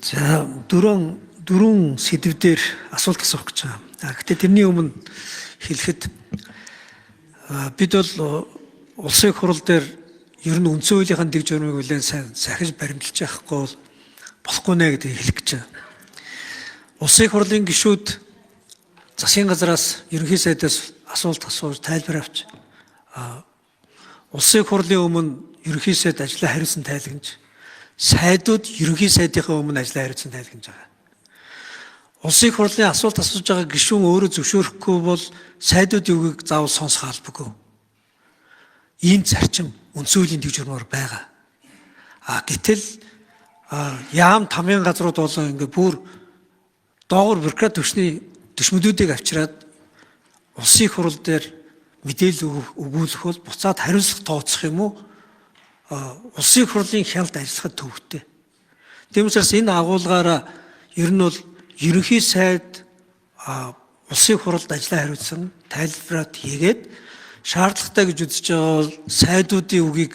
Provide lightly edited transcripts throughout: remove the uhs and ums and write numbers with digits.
За дөрвөн сэдвээр асуулт асуух гэж байгаа. Гэхдээ тэрний өмнө хэлэхэд бид бол улсын их хурал дээр ер нь үндсэн хуулийнхаа дэг журмыг үлэн сахиж баримталж явахгүй бол болохгүй нэ гэдгийг хэлэх гэж байна. Улсын их хурлын гишүүд засгийн газраас ерөнхий сайдаас асуулт асууж тайлбар авч улсын их хурлын өмнө ерөнхий сайд ажлаа хариуцсан тайлагнаж сайдууд ерөнхий сайдынхаа өмнө ажлаа хариуцсан тайлагнаж байгаа. Улсын их хурлын асуулт асууж байгаа гишүүн өөрөө зөвшөөрөхгүй бол сайдуудын үгийг заавал сонсох албагүй. Ийм зарчим үндсэн хуулийн дэг журмаар байгаа. Гэтэл яам тамийн газрууд бол ингээ бүр доогуур бюрократ төвчний төшмөдүүдийг авчираад улсын их хурал дээр мэдээлэл өгүүлэх бол буцаад хариуцлага тооцох юм уу? Улсын их хурлын хялд ажиллахад төвөгтэй. Тийм учраас энэ агуулгаараа ер нь бол ерөнхий сайд улсын их хуралд ажиллаа хариуцсан тайлбараад хийгээд шаардлагатай гэж үзэж байгаа бол сайдуудын үгийг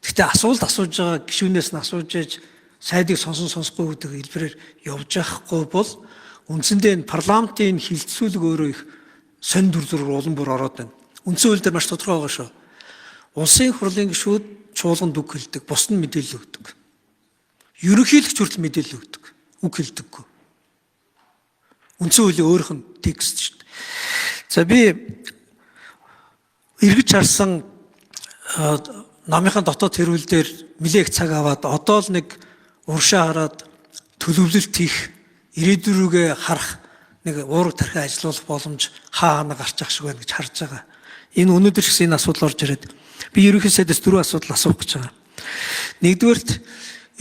гэхдээ асуулт асууж байгаа гишүүнээс нь асууж яаж сайдыг сонсохгүй гэдэг хэлбэрээр явж байхгүй бол үндсэндээ энэ парламентын хилцүүлэг өөрөө их сонь дүр зураг улам бүр ороод байна. Үндсэн хууль дээр маш тодорхой байгаа шүү. Улсын их хурлын гишүүд чуулганд үг хэлдэг, бус нь мэдээлэл өгдөг. Ерөнхийлөгч хүртэл мэдээлэл өгдөг, үг хэлдэггүй. Үндсэн хуулийн өөрийнх нь текст шүү дээ. За би эргэж харсан намынхаа дотоод хэрүүл дээр нэлээх цаг аваад одоо л нэг уршаа хараад төлөвлөлт хийх, ирээдүйн рүүгээ харах нэг уурга тархи ажиллуулах боломж хаана гарч ах шиг байна гэж харж байгаа. Энэ өнөөдөр ч гэсэн энэ асуудал орж ирээд би ерөнхий сайдаас дөрвөн асуудал асуух гэж байгаа. Нэгдүгээрт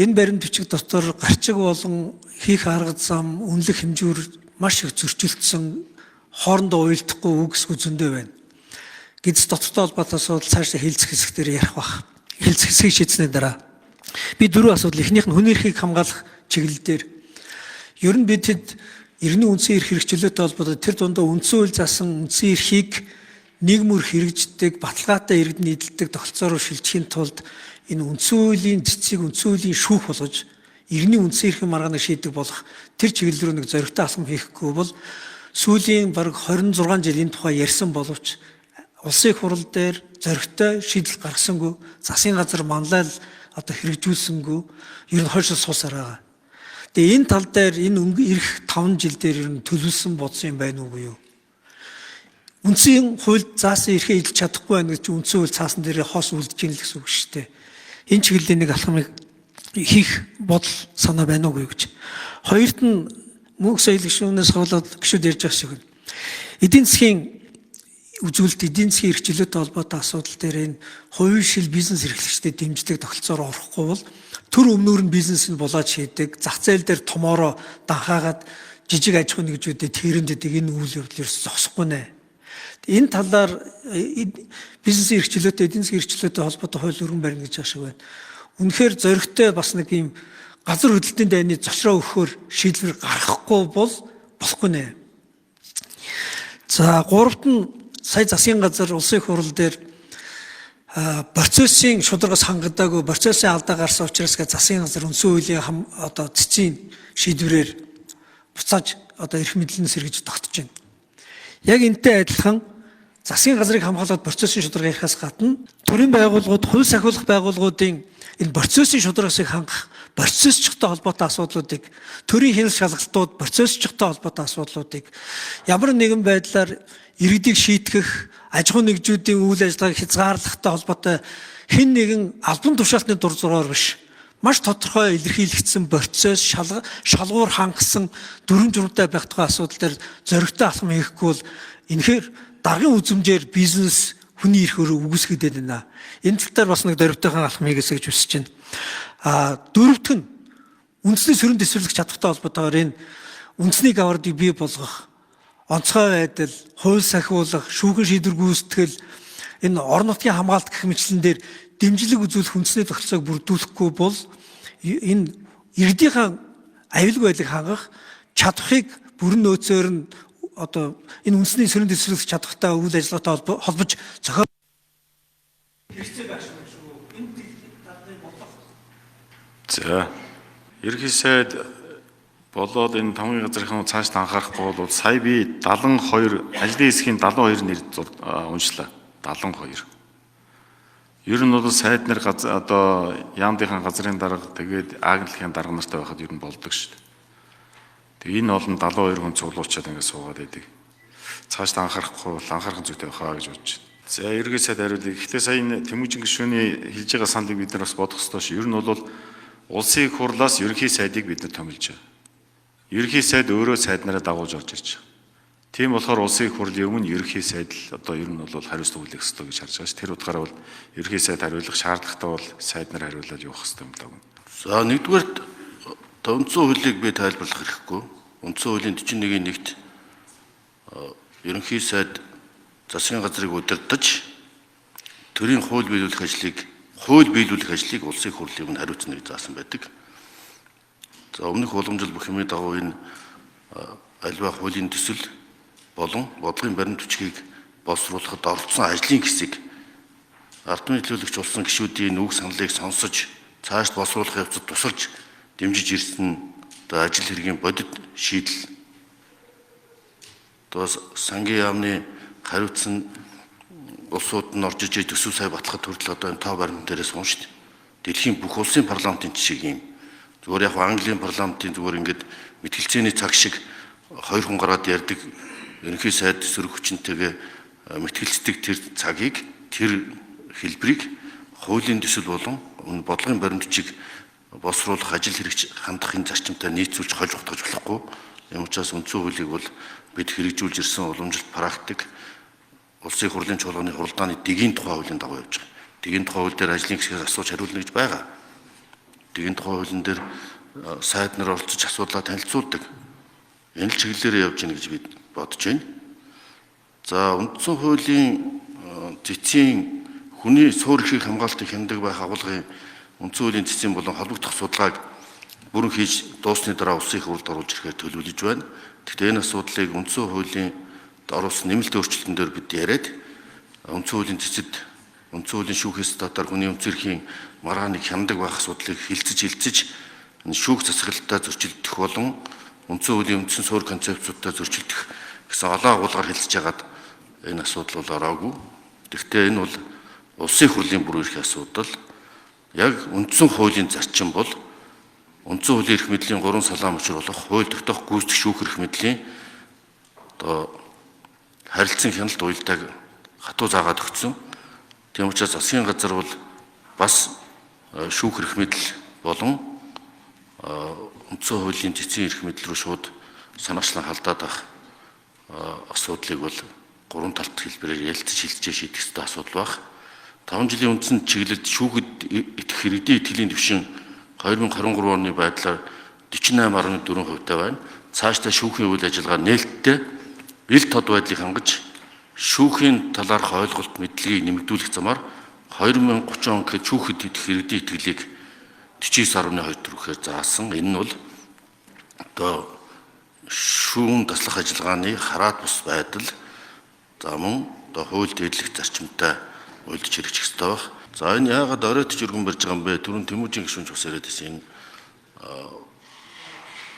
энэ баримт бичиг дотор гарчиг болон хийх арга зам, үнэлэх хэмжүүр маш их зөрчилдсөн, хоорондоо уялдахгүй үгсгүй зөндөө байна. Гэвч дотортой холбоотой асуудал цаашдаа хэлцэх хэсгээр ярих бах. Хэлцэх хэсгийг шийдсэний дараа би дөрвөн асуудал. Эхнийх нь хүний эрхийг хамгаалах чиглэл дээр ер нь бид хэд иргэний үндсэн эрх хэрэгчлөөтэй холбоотой тэр дундаа үндсэн хууль заасан үндсэн эрхийг нийгмөр хэрэгждэг, баталгаатай иргэд нийлдэг тогтолцоороо шилжихийн тулд энэ үндсэн хуулийн цэцгийг үндсэн хуулийн шүүх болгож иргэний үндсэн эрхийн маргааныг шийдэг болох тэр чиглэл рүү нэг зоригтой алхам хийхгүй бол сүүлийн бараг 26 жил энэ тухай ярьсан боловч улсын их хурал дээр зоригтой шийдэл гаргасангүй, засгийн газар манлайл одоо хэрэгжүүлсэнгүй, ер нь хойшоо суусаар байгаа. Тэгээ энэ тал дээр энэ эх 5 жил дээр ер нь төлөвлөсөн бодсон юм байна уу юу? Үндсэн хуульд заасан эрхээ эдэлж чадахгүй байна гэж үндсэн хууль цаасан дээр хос үлдэж ийн л гэсэн үг шүү дээ. Энэ чиглэлийн нэг алхмыг хийх бодол санаа байна уу гэж. Хоёрт нь мөнх соёл гишүүнээс хавуулаад гишүүд ярьж байгаа шиг. Эдийн засгийн үзүүлэлт, эдийн засгийн эрхчлөөтэй холбоотой асуудал дээр энэ хувийн шил бизнес эрхлэгчдэд дэмждэг тогтолцоор орохгүй бол төр өмнөр нь бизнес нь булаад шийдэг, зах зээл дээр томоороо данхаагаад жижиг аж ахуйн нэгжүүдэд тэрэнддэг энэ үйл явдал ерөөс зогсохгүй нэ. Энэ талаар бизнесийн эрхчлөөтэй, эдийн засгийн эрхчлөөтэй холбоотой хууль өргөн барина гэж байгаа шиг байна. Үнэхээр зоригтой бас нэг юм газар хөдлөлтийн дайны зочроо өгөхөөр шийдвэр гаргахгүй бол болохгүй нэ. За гуравт нь сая засгийн газар улсын их хурал дээр процессын шударгаас хангадаагүй, процессын алдаа гарсан учраас засгийн газар үндсэн хуулийн одоо цэцгийн шийдвэрээр буцааж одоо эрх мэдлэнээс сэргэж тогтож байна. Яг энтэй адилхан засгийн газрыг хамгаалаад процессын шударга ярихаас гадна төрийн байгууллагууд, хувь сахиулах байгууллагуудын энэ процессын шударгасыг хангах, процессчтой холбоотой асуудлуудыг, төрийн хяналт шалгалтууд, процессчтой холбоотой асуудлуудыг ямар нэгэн байдлаар иргэдийг шийтгэх, аж ахуй нэгжүүдийн үйл ажиллагааг хязгаарлахтай холбоотой хэн нэгэн албан тушаалтны дур зоргоор биш, маш тодорхой илэрхийлэгдсэн процесс, шалгуур хангасан дүрм журмтай байх тухай асуудал дээр зоригтой алхам хийхгүй бол энэхээр даргын үзмжээр бизнес хүний эрх өрөө үгүйсгэдэд байна. Энэ тал дээр бас нэг дөрвтойхон алхам хийгээсэй гэж хүсэж байна. Дөрөвт нь үндэсний сөрөнд төсвөрлөх чадвартай холбоотойгоор энэ үндэсний гавардыг бий болгох, онцгой байдал, хууль сахиулах, шүүхэн шийдвэр гүйцэтгэл, энэ орон нутгийн хамгаалалт гэх мэтлэн дээр дэмжлэг үзүүлэх үндэсний тогтолцоог бүрдүүлэхгүй бол энэ иргэдийнхээ аюулгүй байдлыг хангах чадварыг бүрэн нөөцөөр нь одоо энэ үндэсний сөрөнд төсвөрлөх чадвартай үйл ажиллагаатай холбож зохиол хэрэгцээ байх шүү дээ. Энэ талын бодлого. За, ерөнхий сайд Болоод энэ тамгын газрын цааш анхаарахгүй бол сая би 72 ажлын хэсгийн 72 нэр уншлаа. 72. Ер нь бол сайд нар одоо яамдынхаа газрын дарга тэгээд агентлагийн дарга нартай байхад ер нь болдог шүү дээ. Тэгээ энэ олон 72 хүн цуглуучаад ингэ суугаад байдаг. Цааш анхаарахгүй бол анхаарах зүйтэй байхаа гэж бодож байна. За ерөнхий сайд хариулъя. Гэхдээ сая энэ Тэмүүжин гишүүний хэлж байгаа саналыг бид нар бас бодох ёстой шүү. Ер нь бол улсын их хурлаас ерөнхий сайдыг бид нар томилж байгаа. Ерөнхий сайд өөрөө сайд нараа дагуулж орж ирж байгаа. Тийм болохоор улсын их хурлын өмнө ерөнхий сайд л одоо ер нь бол хариуцлага хүлээх ёстой гэж харж байгаа ш. Тэр утгаараа бол ерөнхий сайд хариулах шаардлагатай бол сайд нар хариулаад явах ёстой юм даа. За нэгдүгээрт үндсэн хуулийг би тайлбарлах хэрэггүй. Үндсэн хуулийн 41-ийн 1-т ерөнхий сайд засгийн газрыг удирдах төрийн хууль биелүүлэх ажлыг улсын их хурлын өмнө хариуцна гэж заасан байдаг. За өмнөх уламжлал бүх юмны дагуу энэ альва хуулийн төсөл болон бодлогын баримт бичгийг боловсруулахад оролцсон ажлын хэсэг ард түмний төлөөлөгч болсон гишүүдийн үг саналыг сонсож цаашд боловсруулах явцад тусалж дэмжиж ирсэн ажил хэргийн бодит шийдэл. Одоо сангийн яамны хариуцсан улсууд нь орж иж төсөв сая батлахад хүртэл одоо энэ тоо баримт дээрээс уншд. Дэлхийн бүх улсын парламентын жишээ юм. Зүгээр яг Английн парламентын зүгээр ингээд мэтгэлцээний цаг шиг 2 хүн гараад ярьдаг ерөнхий сайд сөрөг хүчинтэйгээ мэтгэлцдэг тэр цагийг тэр хэлбэрийг хуулийн төсөл болон бодлогын баримт бичиг боловсруулах ажил хэрэгч хандахын зарчимтай нийцүүлж хольж утгаж болохгүй. Ийм учраас үндсэн хуулийг бол бид хэрэгжүүлж ирсэн уламжлалт практик улсын хурлын чуулганы хуралдааны дэгийн тухай хуулийн дагуу явж байгаа. Дэгийн тухай хууль дээр ажлын хэсгээс асууж хариулна гэж байгаа. Дэгийн тухай хуулийн дээр сайд нар оролцож асуудлаа танилцуулдаг. Энэ л чиглэлээр явж гин гэж бид бодож байна. За үндсэн хуулийн цэцгийн хүний суур эрхийг хамгаалтыг хяндаг байх агуулгын үндсэн хуулийн цэцгийн болон холбогдох судалгааг бүрэн хийж дуусны дараа улсын их хурлд оруулж ирэхээр төлөвлөж байна. Гэхдээ энэ асуудлыг үндсэн хуулийн оруулсан нэмэлт өөрчлөлтөн дээр бид яриад үндсэн хуулийн цэцэд үндсэн хуулийн шүүхийн статаар хүний үндэс эрхийн маргааныг хяндаг байх асуудлыг хилцэж шүүх засаглалтаа зөрчилдөх болон үндсэн хуулийн үндсэн суурь концепцуудаа зөрчилдөх гэсэн олон агуулгаар хэлцэж хагаад энэ асуудал бол ороогүй. Гэхдээ энэ бол улсын хурлын бүр эрхийн асуудал. Яг үндсэн хуулийн зарчим бол үндсэн хуулийн эрх мэдлийн 3 салаан мөчр болох хууль тогтоох гүйцэтгэх шүүх эрх мэдлийн одоо харилцан хяналт уялдааг хатуу заагаад өгсөн. Тийм учраас засгийн газар бол бас шүүх эрх мэдэл болон үндсэн хуулийн цэцгийн эрх мэдэл рүү шууд санаачлан халдаад байх асуудлыг бол 3 талт хэлбэрээр ярилцаж шийдэж шийдэх ёстой асуудал баг. 5 жилийн үндсэн чиглэлд шүүхэд итгэх иргэдийн итгэлийн түвшин 2023 оны байдлаар 48.4% байна. Цаашдаа шүүхийн үйл ажиллагаа нээлттэй ил тод байдлыг хангаж шүүхийн талаарх ойлголт мэдлэгийг нэмэгдүүлэх замаар 2030 он гэхэд шүүхэд итгэх иргэдийн итгэлийг 49.2 төрөхээр заасан. Энэ нь бол одоо шүүн таслах ажиллагааны хараат бус байдал за мөн одоо хууль дэдлэх зарчимтай уйлдж хэрэгжих ёстой байх. За энэ яагаад оройтч өргөн барьж байгаа юм бэ? Түрүүн Тэмүүжин гишүүн ч бас яриад байсан. Энэ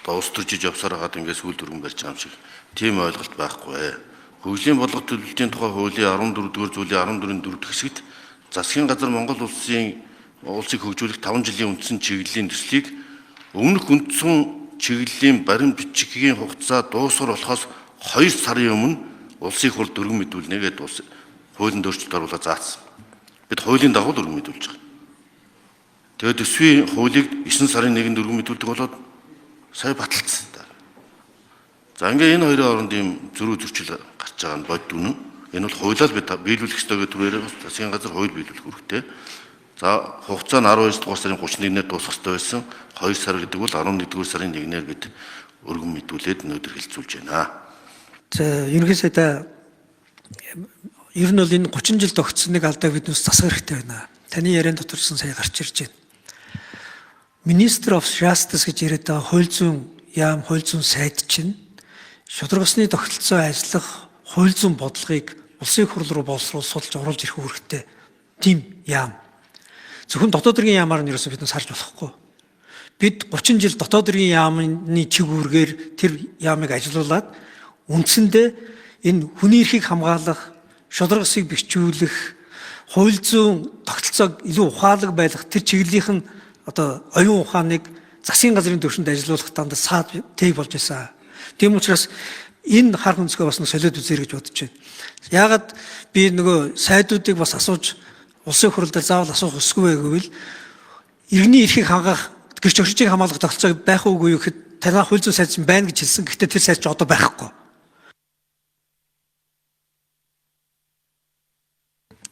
одоо ус төржиж явсаар хагаад ингээд сүүл өргөн барьж байгаа юм шиг тийм ойлголт байхгүй. Хөгжлийн бодлого төлөвлөлтийн тухай хуулийн 14-р зүйлийн 14-р хэсэгт засгийн газар Монгол улсыг хөгжүүлэх 5 жилийн үндсэн чиглэлийн төслийг өмнөх үндсэн чиглэлийн баримт бичгийн хугацаа дуусгар болохоос 2 сарын өмнө улсын их хурлд өргөн мэдүүлнэ гэдэг хуулийн өөрчлөлт оруулаад заасан. Бид хуулийн дагуу өргөн мэдүүлж байгаа. Тэгээд төсвийн хуулийг 9 сарын 1-нд өргөн мэдүүлдэг болоод сая баталсан. За ингээ энэ хоёрын оронд ийм зөрүү зөрчил гарч байгаа нь бод дүнэн. Энэ бол хуулиар бид биелүүлэх ёстой гэдэг түрээрээ засгийн газар хууль биелүүлэх үүрэгтэй. За хугацаа нь 12 дугаар сарын 31-нд дуусах ёстой байсан. 2 сар гэдэг бол 11-р сарын 1-нд бид өргөн мэдүүлээд өнөөдөр хэлцүүлж байна. За ерөнхий сайдаа ер нь бол энэ 30 жил тогтсныг алдааг биднээс засах хэрэгтэй байна. Таны яриан доторсон сая гарч ирж байна. Minister of Justice гэж яриад байгаа хууль зүйн яам, хууль зүйн сайд чинь шударга усны тогтолцоо ажиллах хууль зүйн бодлогыг улсын их хурл руу боловсруулж оруулж ирэх үүрэгтэй тийм яам. Зөвхөн дотоод иргэн яамаар нь ерөөсөө биднээс харж болохгүй. бид 30 жил дотоод иргэн яамны чигүүргээр тэр яамыг ажилуулад үндсэндээ энэ хүний эрхийг хамгаалах, шударгасыг бэхжүүлэх, хууль зүйн тогтолцоог илүү ухаалаг байлгах тэр чиглэлийнх нь одоо оюун ухааныг засгийн газрын түвшинд ажилуулах дандаа саад тэг болж байсан. Тийм учраас энэ хар хүнсгөө бас нэг солиод үзье гэж бодож байна. Яагаад би нөгөө сайдуудыг бас асууж улсын хурлд заавал асуух ёсгүй байг гэвэл иргэний эрхийг хангах, гэрч орчийг хамгаалах тогтолцоо байх уугүй гэхэд танай хууль зүйн сайд чинь байна гэж хэлсэн. Гэхдээ тэр сайд ч одоо байхгүй.